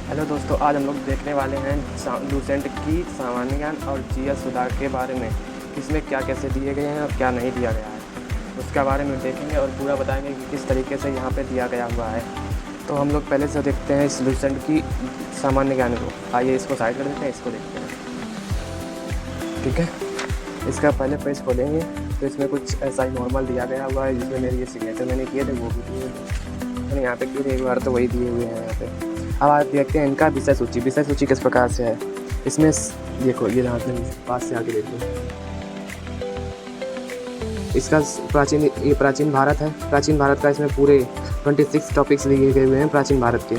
Hello दोस्तों, आज हम लोग देखने वाले हैं लूसेंट की सामान्य ज्ञान और जीएस सुधार के बारे में। इसमें क्या कैसे दिए गए हैं और क्या नहीं दिया गया है, उसके बारे में देखेंगे और पूरा बताएंगे कि किस तरीके से यहाँ पे दिया गया हुआ है। तो हम लोग पहले से देखते हैं इस लूसेंट की सामान्य ज्ञान को। आइए इसको साइड कर देते हैं, इसको देखते हैं। ठीक है, इसका पहले पेज खोलेंगे तो इसमें कुछ ऐसा ही नॉर्मल दिया गया हुआ है, जिसमें मेरे ये सिग्नेचर मैंने किए थे वो भी दिए हुए हैं। यहाँ पे किए थे एक बार, तो वही दिए हुए हैं यहाँ पे। अब आप देखते हैं इनका विषय सूची। विषय सूची किस प्रकार से है, इसमें देखो, ये हाथ में पास से आके देखो। इसका ये प्राचीन भारत है। प्राचीन भारत का इसमें पूरे 26 टॉपिक्स दिए गए हुए हैं प्राचीन भारत के।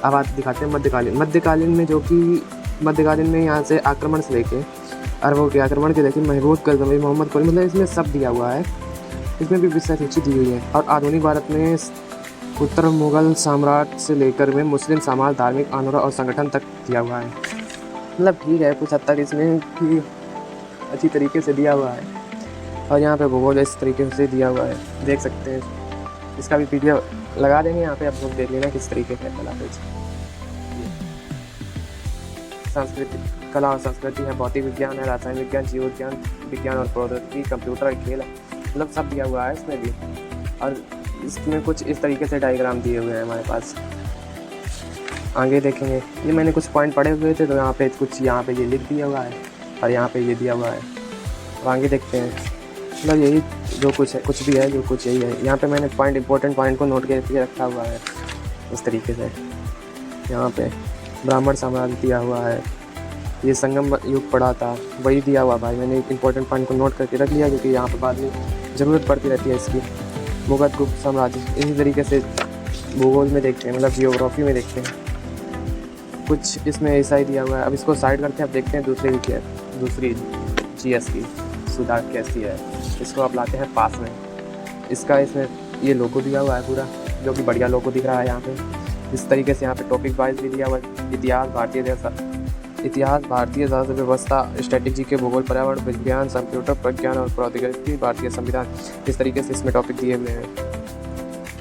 अब आप दिखाते हैं मध्यकालीन में, जो कि मध्यकालीन में यहाँ से आक्रमण से लेके अरबों के आक्रमण के लेके महमूद गजनवी मोहम्मद कोली, मतलब इसमें सब दिया हुआ है। इसमें भी विषय सूची दी हुई है। और आधुनिक भारत में उत्तर मुगल साम्राज्य से लेकर में मुस्लिम समाज, धार्मिक आंदोलन और संगठन तक दिया हुआ है। मतलब ठीक है, कुछ हद तक इसमें भी अच्छी तरीके से दिया हुआ है। और यहाँ पे भूगोल इस तरीके से दिया हुआ है, देख सकते हैं। इसका भी पीडीएफ लगा देंगे यहाँ पे, आप लोग देख लेना किस तरीके का कला पेज। संस्कृति, कला और संस्कृति है, भौतिक विज्ञान है, रासायनिक विज्ञान, जीव विज्ञान, विज्ञान और प्रौद्योगिकी, कंप्यूटर और खेल है। मतलब सब दिया हुआ है इसमें भी। और इसमें कुछ इस तरीके से डायग्राम दिए हुए हैं हमारे पास। आगे देखेंगे, ये मैंने कुछ पॉइंट पढ़े हुए थे, तो यहाँ पे कुछ यहाँ पे ये लिख दिया हुआ है और यहाँ पे ये दिया हुआ है। अब आगे देखते हैं, मतलब यही जो कुछ है, कुछ भी है जो कुछ यही है। यहाँ पे मैंने पॉइंट, इंपॉर्टेंट पॉइंट को नोट करके रखा हुआ है इस तरीके से। यहाँ पे ब्राह्मण साम्राज्य दिया हुआ है, ये संगम युग पड़ा था, वही दिया हुआ भाई। मैंने इंपॉर्टेंट पॉइंट को नोट करके रख लिया, क्योंकि यहाँ पर बाद में ज़रूरत पड़ती रहती है इसकी। मुगल गुप्त साम्राज्य, इसी तरीके से भूगोल में देखते हैं, मतलब जियोग्राफी में देखते हैं। कुछ इसमें ऐसा ही दिया हुआ है। अब इसको साइड करते हैं, अब देखते हैं दूसरी जीएस की सुधार कैसी है। इसको आप लाते हैं पास में। इसमें ये लोगो दिया हुआ है पूरा, जो कि बढ़िया लोगो दिख रहा है यहाँ पे। इस तरीके से यहाँ पे टॉपिक वाइज भी दिया हुआ है। इतिहास, भारतीय शासन व्यवस्था, स्ट्रेटेजी के, भूगोल, पर्यावरण विज्ञान, कंप्यूटर विज्ञान और प्रौद्योगिकी, भारतीय संविधान। इस तरीके से इसमें टॉपिक दिए हुए हैं।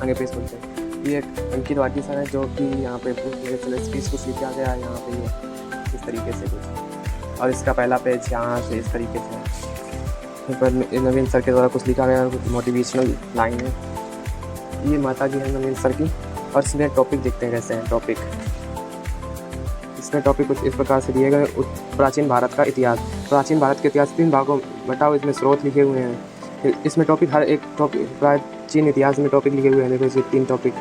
आगे पेश करते हैं। ये एक अंकित वाटी सर है, जो कि यहाँ पे स्पीच कुछ लिखा गया है यहाँ पे, ये इस तरीके से कुछ। और इसका पहला पेज यहाँ से इस तरीके से पर नवीन सर के द्वारा कुछ लिखा गया, कुछ मोटिवेशनल लाइन है। ये माता जी है नवीन सर की। और इसमें टॉपिक देखते हैं कैसे हैं टॉपिक। इसमें टॉपिक कुछ इस प्रकार से दिए गए। प्राचीन भारत का इतिहास। प्राचीन भारत के इतिहास 3 भागों में बटा हुआ, इसमें स्रोत लिखे हुए हैं। इसमें टॉपिक, हर एक टॉपिक प्राचीन इतिहास में टॉपिक लिखे हुए हैं। देखो इसके 3 टॉपिक।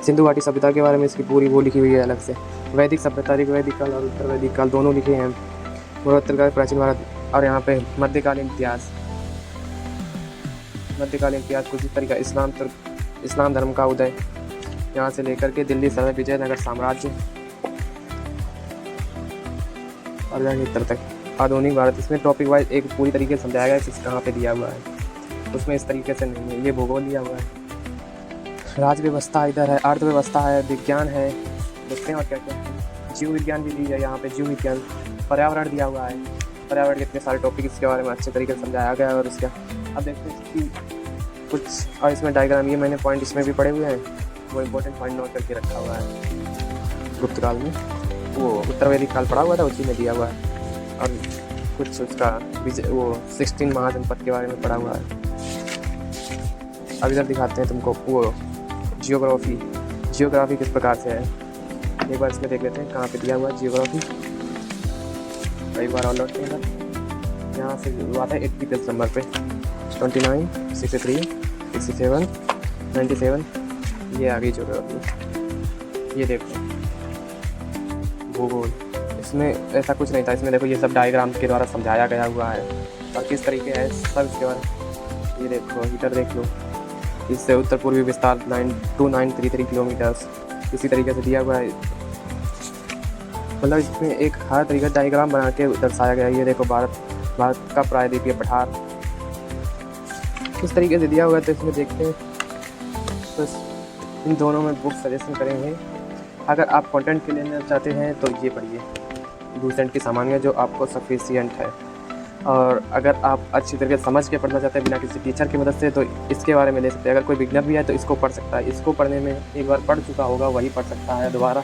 सिंधु घाटी सभ्यता के बारे में इसकी पूरी वो लिखी हुई है अलग से। वैदिक सभ्यता, ऋग्वैदिक काल और उत्तर वैदिक काल दोनों लिखे हैं। पूर्वोत्तर काल, प्राचीन भारत। और यहाँ पे मध्यकालीन इतिहास। मध्यकालीन इतिहास कुछ इस तरीका। इस्लाम धर्म का उदय, यहाँ से लेकर के दिल्ली समय, विजयनगर साम्राज्य और उत्तर तक। आधुनिक भारत, इसमें टॉपिक वाइज एक पूरी तरीके से समझाया गया है किस कहाँ पे दिया हुआ है। उसमें इस तरीके से नहीं है। ये भूगोल दिया हुआ है। राज्य व्यवस्था इधर है, अर्थव्यवस्था है, विज्ञान है, देखते हैं और क्या क्या है। जीव विज्ञान भी दी है यहाँ पे, जीव विज्ञान। पर्यावरण दिया हुआ है, पर्यावरण के इतने सारे टॉपिक इसके बारे में अच्छे तरीके से समझाया गया है। और इसका अब देखते हैं कि कुछ, और इसमें डायग्राम, ये मैंने पॉइंट इसमें भी पढ़े हुए हैं, वो इंपॉर्टेंट पॉइंट नोट करके रखा हुआ है। गुप्त काल में वो उत्तर वैदिक काल पढ़ा हुआ था, उसी में दिया हुआ है। और कुछ उसका वो 16 महाजनपद के बारे में पढ़ा हुआ है। अब इधर दिखाते हैं तुमको वो जियोग्राफी किस प्रकार से है। एक बार इसमें देख लेते हैं कहाँ पे दिया हुआ है जियोग्राफी। एक बार और लौटते हैं, यहाँ से हुआ था 80 पेज नंबर पे। 29, 63, 67, 97, ये आ गई जियोग्राफी। ये देखो भूगोल, इसमें ऐसा कुछ नहीं था। इसमें देखो ये सब डायग्राम के द्वारा समझाया गया हुआ है और किस तरीके है सब इसके बारे। ये देखो हीटर देख लो, इससे उत्तर पूर्वी विस्तार 2933 किलोमीटर्स, इसी तरीके से दिया हुआ है। मतलब इसमें एक हर तरीके डायग्राम बना के दर्शाया गया है। ये देखो भारत का प्रायद्वीपीय पठार इस तरीके से दिया हुआ है। तो इसमें देखते हैं, तो इन दोनों में बुक सजेशन करेंगे। अगर आप कंटेंट के लेना चाहते हैं तो ये पढ़िए लूसेंट की सामान्य, जो आपको सफिशिएंट है। और अगर आप अच्छी तरीके से समझ के पढ़ना चाहते हैं बिना किसी टीचर की मदद से, तो इसके बारे में ले सकते हैं। अगर कोई बिगनर भी है तो इसको पढ़ सकता है। इसको पढ़ने में एक बार पढ़ चुका होगा वही पढ़ सकता है दोबारा।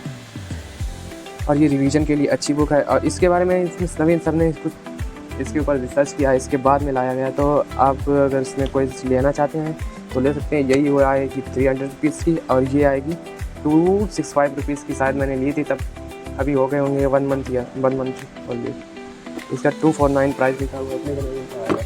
और ये रिवीजन के लिए अच्छी बुक है। और इसके बारे में इसमें नवीन सर ने कुछ इसके ऊपर रिसर्च किया है, इसके बाद में लाया गया। तो आप अगर इसमें कोई लेना चाहते हैं तो ले सकते हैं। यही वो आएगी 300 रुपीज़ की, और ये आएगी 265 रुपीज़ की। शायद मैंने ली थी तब, अभी हो गए होंगे 1 मंथ या 1 मंथ ओनली। इसका 249 प्राइस लिखा हुआ है।